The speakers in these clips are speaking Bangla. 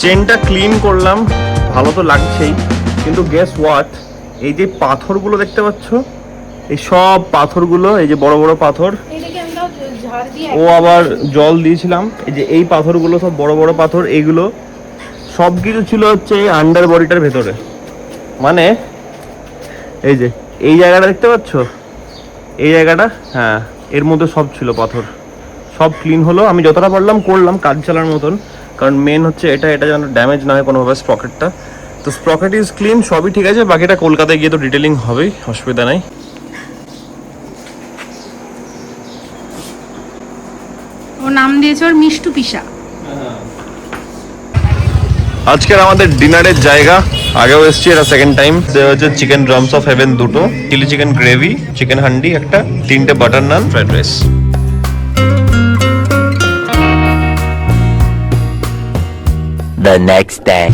চেনটা ক্লিন করলাম, ভালো তো লাগছেই, কিন্তু গেস হোয়াট, এই যে পাথরগুলো দেখতে পাচ্ছ, এই সব পাথরগুলো, এই যে বড় বড় পাথর, ও আবার জল দিয়েছিলাম, এই যে এই পাথরগুলো সব বড় বড় পাথর, এইগুলো সব কিছু ছিল হচ্ছে এই আন্ডার বডিটার ভেতরে। মানে এই যে এই জায়গাটা দেখতে পাচ্ছ, এই জায়গাটা, হ্যাঁ এর মধ্যে সব ছিল পাথর, সব ক্লিন হলো। আমি যতটা পারলাম করলাম কাজ চালার মতন, কারণ মেন হচ্ছে এটা যেন ড্যামেজ না হয় কোনোভাবে স্প্রকেটটা। তো স্প্রকেট ইজ ক্লিন, সবই ঠিক আছে, বাকিটা কলকাতায় গিয়ে তো ডিটেলিং হবেই, অসুবিধা নাই। ও নাম দিয়েছে ওর মিষ্টু পিসা। আজকের আমাদের ডিনারের জায়গা, আগেও এসেছি, এটা সেকেন্ড টাইম। হচ্ছে চিকেন ড্রামস অফ হেভেন দুটো, chili chicken gravy, chicken handi একটা, 3টে butter naan, fried rice. The next day.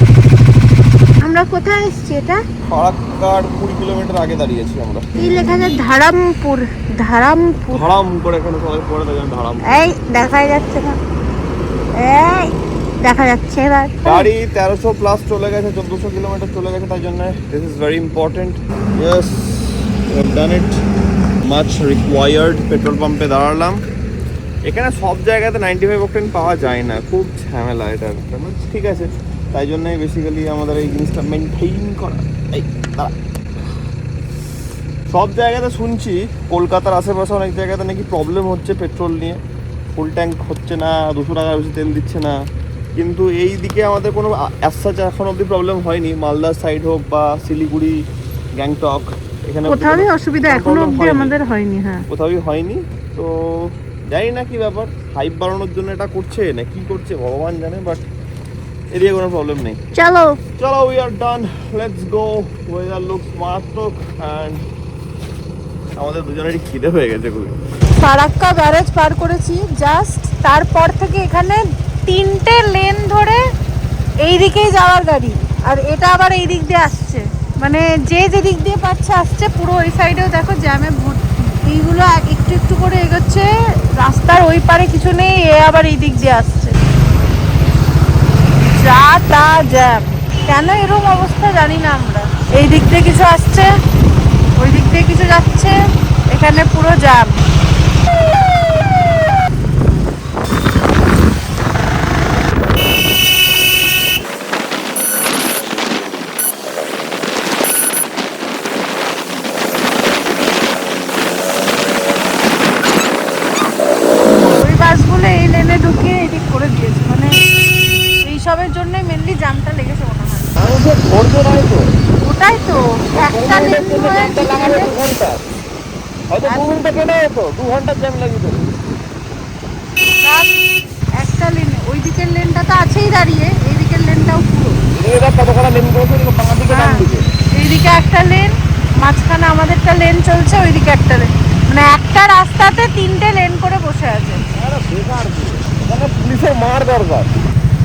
আমরা কোথায় এসেছি? এটা ফারাক্কার 20 কিলোমিটার আগে দাঁড়িয়েছি আমরা। এই লেখা আছে ধারামপুর। ধারামপুর ধারাম করে এখানে সবাই পড়ে দেখেন ধারাম। এই দেখা যাচ্ছে না, এই দেখা যাচ্ছে এবার গাড়ি 1300 প্লাস চলে গেছে, 1400 কিলোমিটার চলে গেছে, তাই জন্য this is very important. Yes, we have done it, much required. Petrol পাম্পে দাঁড়ালাম। এখানে সব জায়গাতে 95 অক্টেন পাওয়া যায় না, খুব ঝামেলা এটা। ঠিক আছে, তাই জন্যই বেসিক্যালি আমাদের এই জিনিসটা মেনটেইন করা। এই দাঁড়া, সব জায়গাতে শুনছি কলকাতার আশেপাশে অনেক জায়গাতে নাকি প্রবলেম হচ্ছে পেট্রোল নিয়ে, ফুল ট্যাঙ্ক হচ্ছে না, 200 টাকার বেশি তেল দিচ্ছে না। কিন্তু এই দিকে আমাদের কোনো অ্যাসাচ এখন অবধি প্রবলেম হয়নি। মালদার সাইড হোক বা শিলিগুড়ি, গ্যাংটক, এখানে কোথাওই অসুবিধা এখনো অবধি আমাদের হয়নি। হ্যাঁ, কোথাওই হয়নি। তো জানি না কি ব্যাপার, হাইপ বাড়ানোর জন্য এটা করছে না কি করছে ভগবান জানে, বাট এদিকে কোনো প্রবলেম নেই। চলো চলো, we are done, let's go. Weather looks মারাত্মক অ্যান্ড আমাদের দুজনেরই খিদে হয়ে গেছে খুবই। ফারাক্কা ব্যারেজ পার করেছি জাস্ট, তারপর থেকে এখানে 3টে লেন ধরে এই দিকেই যাওয়ার গাড়ি, আর এটা আবার এই দিক দিয়ে আসছে, মানে যে দিক দিয়ে পাচ্ছে আসছে। পুরো ওই সাইডেও দেখো জ্যামে ভর্তি। এইগুলো একটু একটু করে এগোচ্ছে, রাস্তার ওই পারে কিছু নেই, এ আবার এই দিক দিয়ে আসছে, যা তা জ্যাম। কেন এরকম অবস্থা জানি না আমরা। এই দিক দিয়ে কিছু আসছে, ওই দিক দিয়ে কিছু যাচ্ছে, এখানে পুরো জ্যাম। ওই বাসগুলো এই লেনে ঢুকিয়ে এদিক করে দিয়েছে, মানে এইসবের জন্যই মেনলি জ্যামটা লেগেছে মনে হয়। মানুষের ধৈর্য নাই তো, ওটাই তো, একটা লেন ধরে হয়তো 2 ঘন্টা কেটে যেত, 2 ঘন্টার জ্যাম লাগিয়ে দেবে। একটা লেনে, ওই দিকের লেনটা তো আছেই দাঁড়িয়ে, এই দিকের লেনটাও পুরো। কতখানা লেন করেছে বাঁ দিকে ডান দিকে। এইদিকে একটা লেন, মাঝখানে আমাদেরটা লেন চলছে, ওইদিকে একটা লেন, মানে একটা রাস্তাতে 3টে লেন করে বসে আছে। পুলিশের মার দরকার।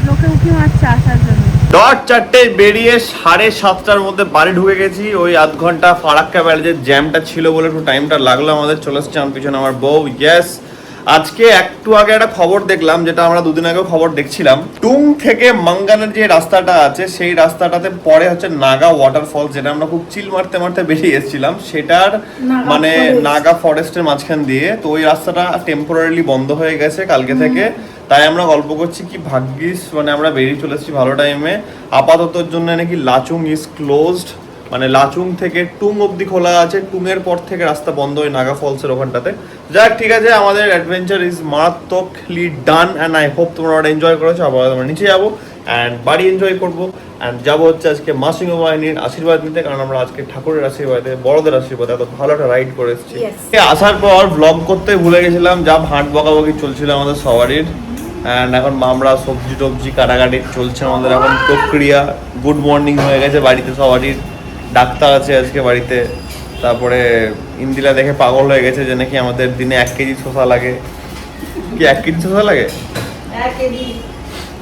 লোকে উঁকি মারছে আসার জন্য। ডট 4টে বেরিয়ে 7:30টার মধ্যে বাড়ি ঢুকে গেছি। ওই আধ ঘন্টা ফারাক্কা ব্যারেজের জ্যামটা ছিল বলে একটু টাইমটা লাগলো আমাদের। চলে এসছে আমার পিছনে আমার বউ। ইয়েস, আজকে একটু আগে একটা খবর দেখলাম, যেটা আমরা দুদিন আগেও খবর দেখছিলাম। টুং থেকে মাঙ্গানের যে রাস্তাটা আছে, সেই রাস্তাটাতে পরে হচ্ছে নাগা ওয়াটারফল, যেটা আমরা খুব চিল মারতে মারতে বেরিয়ে এসেছিলাম, সেটার মানে নাগা ফরেস্টের মাঝখান দিয়ে। তো ওই রাস্তাটা টেম্পোরারিলি বন্ধ হয়ে গেছে কালকে থেকে। তাই আমরা গল্প করছি কি ভাগ্যিস মানে আমরা বেরিয়ে চলে এসেছি ভালো টাইমে। আপাততর জন্য নাকি লাচুং ইজ ক্লোজড, মানে লাচুং থেকে টুং অবধি খোলা আছে, টুংয়ের পর থেকে রাস্তা বন্ধ হয় নাগা ফলসের ওখানটাতে। যাক ঠিক আছে, আমাদের অ্যাডভেঞ্চার ইজ মারাত্মকলি ডান অ্যান্ড আই হোপ তোমরা ওটা এনজয় করেছো। আবার আমরা নিচে যাবো অ্যান্ড বাড়ি এনজয় করবো অ্যান্ড যাবো হচ্ছে আজকে মা সিংহ বাহিনীর আশীর্বাদ নিতে, কারণ আমরা আজকে ঠাকুরের আশীর্বাদে, বড়দের আশীর্বাদে এত ভালো একটা রাইড করে এসেছি। আসার পর ব্লগ করতে ভুলে গেছিলাম, যা ভাট বকাবকি চলছিল আমাদের সবারই। অ্যান্ড এখন আমরা সবজি টবজি কাটাকাটি চলছে আমাদের এখন প্রক্রিয়া। গুড মর্নিং হয়ে গেছে বাড়িতে সবারই, ডাক্তার আছে আজকে বাড়িতে। তারপরে ইন্দিরা দেখে পাগল হয়ে গেছে যে নাকি আমাদের দিনে 1 কেজি শসা লাগে। কি 1 কেজি শসা লাগে?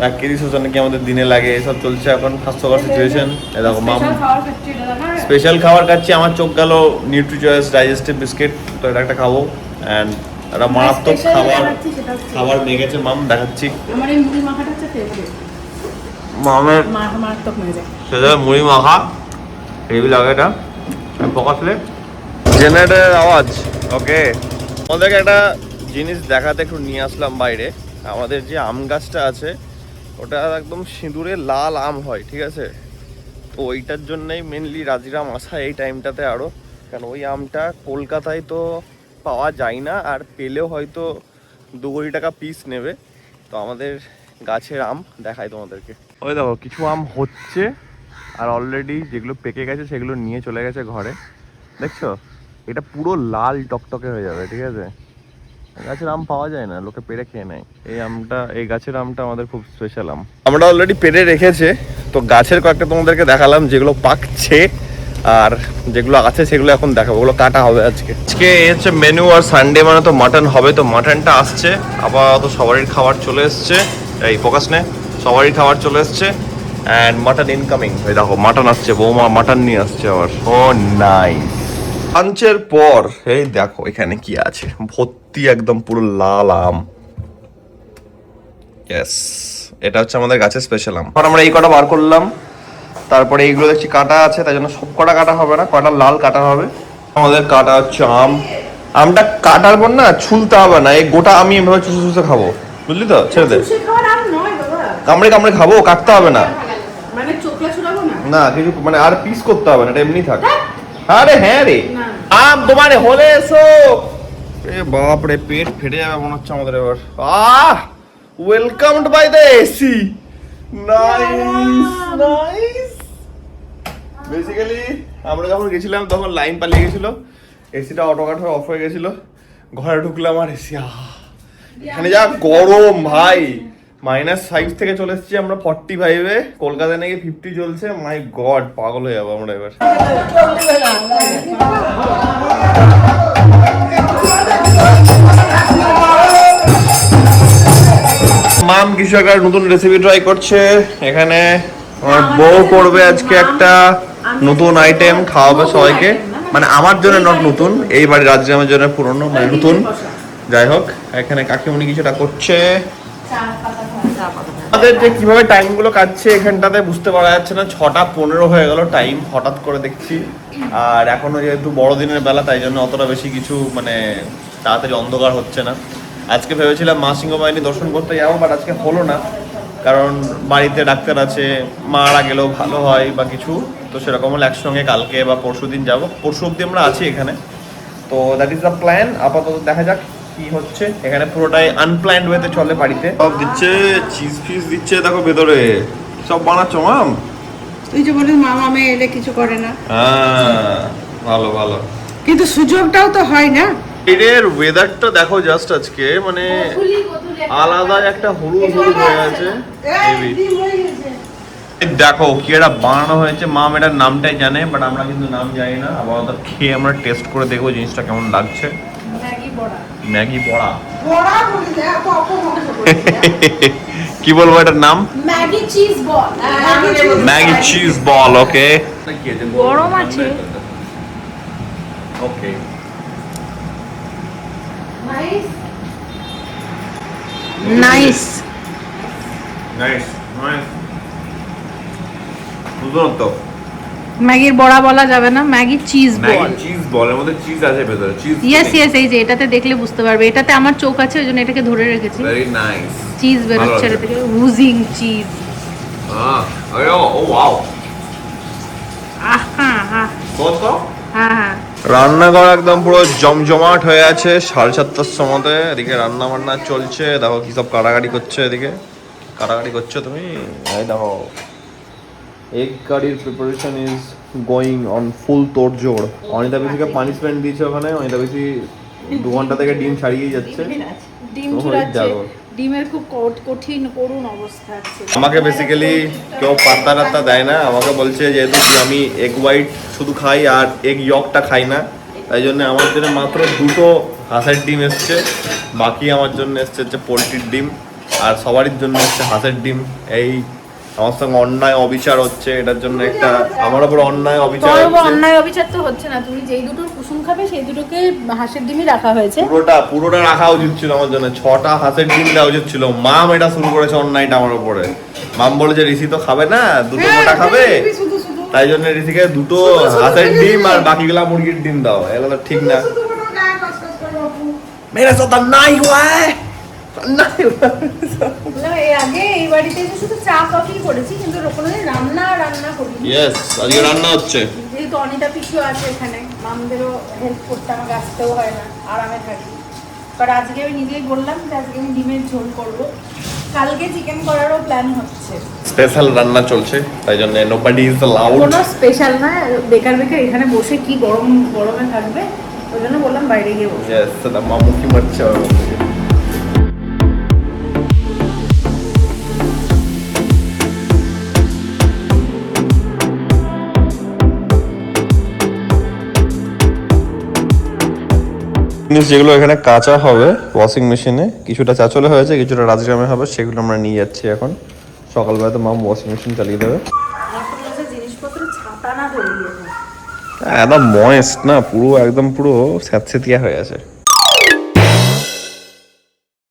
1 কেজি শসা নাকি আমাদের দিনে লাগে। এসব চলছে এখন স্বাস্থ্যকর সিচুয়েশন। দেখো মাম স্পেশাল খাবার খাচ্ছি। আমার চোখ গেল নিউট্রিচয়েস ডাইজেস্টিভ বিস্কিট, তো এটা একটা খাবো। অ্যান্ড একটা মারাত্মক খাবার মেখেছে মাম, দেখাচ্ছি। আমার এই মুড়ি মাখাটা হচ্ছে ফেভারিট। মামের মারাত্মক মজা। সেটা মুড়ি মাখা হেভি লাগে এটা পকাশলে জেনারেটরের আওয়াজ। ওকে, আমাদেরকে একটা জিনিস দেখাতে একটু নিয়ে আসলাম বাইরে। আমাদের যে আম গাছটা আছে ওটা একদম সিঁদুরে লাল আম হয়, ঠিক আছে? তো ওইটার জন্যই মেনলি রাজিরাম আসা এই টাইমটাতে আরও, কারণ ওই আমটা কলকাতায় তো পাওয়া যায় না, আর পেলেও হয়তো 2 কোটি টাকা পিস নেবে। তো আমাদের গাছের আম দেখায় তোমাদেরকে। ওই দেখো কিছু আম হচ্ছে, আর অলরেডি যেগুলো পেকে গেছে সেগুলো নিয়ে চলে গেছে ঘরে, দেখছো? এটা পুরো লাল টকটকে হয়ে যাবে, ঠিক আছে? গাছের আম পাওয়া যায় না, লোকে পেড়ে খেয়ে নেয়। এই গাছের আমটা আমাদের খুব স্পেশাল আম। আমরা অলরেডি পেড়ে রেখেছে, তো গাছের কয়েকটা তোমাদেরকে দেখালাম যেগুলো পাকছে, আর যেগুলো আছে সেগুলো এখন দেখাবো, ওগুলো কাটা হবে আজকে। এই হচ্ছে মেনু, আর সানডে মানে তো মাটন হবে, তো মাটনটা আসছে। আপাতত সবারই খাবার চলে এসছে, এই ফোকাস নে, সবারই খাবার চলে এসছে অ্যান্ড মাটন ইনকামিং। এই দেখো মাটন আসছে, বৌমা মাটন নিয়ে আসছে আবার। ও নাইস। লাঞ্চের পর এই দেখো এখানে কি আছে, ভর্তি একদম পুরো লাল আম। ইয়েস, এটা হচ্ছে আমাদের গাছের স্পেশাল আম। এখন আমরা এই কটা বার করলাম, তারপরে এইগুলো দেখছি কাটা আছে, তাই জন্য সব কটা কাটা হবে না, কটা লাল কাটা হবে। আমাদের কাটা হচ্ছে আম। আমটা কাটার পর না ছুলতে হবে না, এই গোটা আমি এভাবে চুষে চুষে খাবো, বুঝলি তো? ছেড়ে দে, কামড়ে কামড়ে খাবো, কাটতে হবে না। মানে চোখলা ছুড়াবো না, না কিছু মানে আর পিস করতে হবে না, এটা এমনি থাক। আরে হ্যাঁ রে, আম তোমারে হলে এসো। এ বাপ রে, পেট ফেটে যাবে মনে হচ্ছে আমাদের এবার। Welcomed by the AC. Nice nice. Basically আমরা যখন গেছিলাম তখন লাইন পালিয়ে গেছিল, এসিটা অটোকাট হয়ে অফ হয়ে গেছিল। ঘরে ঢুকলাম আর এসি, এখানে যা গরম ভাই। -5 থেকে চলে এসেছি আমরা 45-এ, কলকাতায় নাকি 50 চলছে। মাই গড, পাগল হয়ে যাবো আমরা এবার। মাম কিছু একটা নতুন রেসিপি ট্রাই করছে এখানে। আমার বউ করবে আজকে একটা নতুন আইটেম, খাওয়াবে সবাইকে। মানে আমার জন্য নট নতুন, এই বাড়ির রাজ্যের জন্য পুরনো, মানে নতুন। যাই হোক, এখানে কাকিমণি কিছুটা করছে। আমাদের যে কিভাবে টাইমগুলো কাটছে এখানটাতে বুঝতে পারা যাচ্ছে না। 6:15 হয়ে গেল টাইম, হঠাৎ করে দেখছি। আর এখনো যেহেতু বড়দিনের বেলা, তাই জন্য অতটা বেশি কিছু মানে তাড়াতাড়ি অন্ধকার হচ্ছে না। আজকে ভেবেছিলাম মা সিংহবাহিনী দর্শন করতে যাবো, বাট আজকে হলো না, কারণ বাড়িতে ডাক্তার আছে, মারা গেলেও ভালো হয় বা কিছু। তো সেরকম হলে একসঙ্গে কালকে বা পরশু দিন যাবো। পরশু অব্দি আমরা আছি এখানে, তো দ্যাট ইজ দ্য প্ল্যান। আপাতত দেখা যাক কি হচ্ছে। এখানে পুরোটাই আনপ্ল্যান্ড ওয়েতে চলে বাড়িতে। সব দিচ্ছে, চিজ ফিজ দিচ্ছে, দেখো ভেতরে সব বানাচ্ছ মাম। তুই যে বলিস মা মামে এলে কিছু করে না। হ্যাঁ ভালো ভালো, কিন্তু সুযোগটাও তো হয় না। এর ওয়েদারটা দেখো জাস্ট আজকে, মানে আলাদা একটা হলুদ হলুদ হয়ে আছে। দেখো কি এটা বানানো হয়েছে, মাম এটার নামটাই জানে, বাট আমরা কিন্তু নাম জানি না। আপাতত খেয়ে আমরা টেস্ট করে দেখবো জিনিসটা কেমন লাগছে। ম্যাগি বড়া কি বলবো এটার নাম? ম্যাগি চিজ বল। ম্যাগি চিজ বল। ওকে, গরম আছে। Okay, nice nice nice nice. বুঝলো তো, ম্যাগির বড়া বলা যাবে না, ম্যাগি চিজ বল। ম্যাগি চিজ বল, এর মধ্যে চিজ আছে ভেতরে। চিজ, ইয়েস ইয়েস, এই যে এটাতে দেখলে বুঝতে পারবে। এটাতে আমার চোখ আছে, ওই জন্য এটাকে ধরে রেখেছি। Very nice. চিজ বেরোচ্ছে এটা থেকে, উজিং চিজ। ও ওয়াও, হ্যাঁ হ্যাঁ কত হ্যাঁ। রান্নাঘর একদম পুরো জমজমাট হয়ে আছে 7:30টার সময়তে। এদিকে রান্না বান্না চলছে, দেখো কি সব কাটাকাটি করছে। এদিকে কাটাকাটি করছো তুমি, এই দেখো এগ কারির preparation is going on full তোড়জোড়। অনিতা পিসিকে পানিশমেন্ট দিয়েছে ওখানে। অনিতা পিসি 2 ঘন্টা থেকে ডিম ছাড়িয়েই যাচ্ছে। ডিম ওই চুরাচ্ছে, দেখো। ডিমের খুব কঠিন করুন অবস্থা আছে। আমাকে বেসিক্যালি কেউ পাত্তা টাত্তা দেয় না। আমাকে বলছে যেহেতু আমি এগ হোয়াইট শুধু খাই আর এগ ইয়কটা খাই না, তাই জন্য আমার জন্য মাত্র 2টো হাঁসের ডিম এসছে। বাকি আমার জন্য এসছে হচ্ছে পোলট্রির ডিম, আর সবারই জন্য এসছে হাঁসের ডিম। এই আমার সঙ্গে অন্যায় অবিচার হচ্ছে, এটার জন্য একটা আমার উপর অন্যায় অবিচার তোর হচ্ছে। অন্যায় অবিচার তো হচ্ছে না, তুমি যেই দুটো কুসুম খাবে সেই দুটোকে হাঁসের ডিমই রাখা হয়েছে। পুরোটা রাখা উচিত ছিল আমার জন্য, 6টা হাঁসের ডিম দেওয়া উচিত ছিল। মাম এটা শুরু করেছে অন্যায়টা আমার উপরে। মাম বলে যে ঋষি তো খাবে না, দুটো মোটা খাবে, শুধু শুধু তাই জন্য ঋষিকে দুটো হাঁসের ডিম আর বাকিগুলা মুরগির ডিম দাও। এগুলো তো ঠিক না। মেরে সাথে নাই হুয়া হ্যায়, নাই হুয়া। না, এর আগে এই বাড়িতে এসে শুধু চা কফি করেছি, কিন্তু কোনোদিন রান্না করিনি। ইয়েস, আজকে রান্না হচ্ছে। যেহেতু অনিতা পিছু আছে এখানে, মামদেরও হেল্প করতে আমাকে আসতেও হয় না, আরামে থাকি। বাট আজকে আমি নিজেই বললাম যে আজকে আমি ডিমের ঝোল করবো, কালকে চিকেন করারও প্ল্যান হচ্ছে। স্পেশাল রান্না চলছে, তাই জন্য নোবডি ইজ অ্যালাউড। কোনো স্পেশাল না, বেকার এখানে বসে কি গরমে থাকবে, ওই জন্য বললাম বাইরে গিয়ে বসে। ইয়েস, সেটা মামু কি মারছে আমার মধ্যে। জিনিস যেগুলো এখানে কাঁচা হবে ওয়াশিং মেশিনে, কিছুটা চাচলে হয়েছে, কিছুটা রাজগ্রামে হবে, সেগুলো আমরা নিয়ে যাচ্ছি এখন। সকালবেলা তো মাম ওয়াশিং মেশিন চালিয়ে দেবে। জিনিসপত্র ছাতা না ধরে একদম ময়েস্ট না, পুরো একদম পুরো স্যাঁতসেঁতিয়া হয়ে আছে।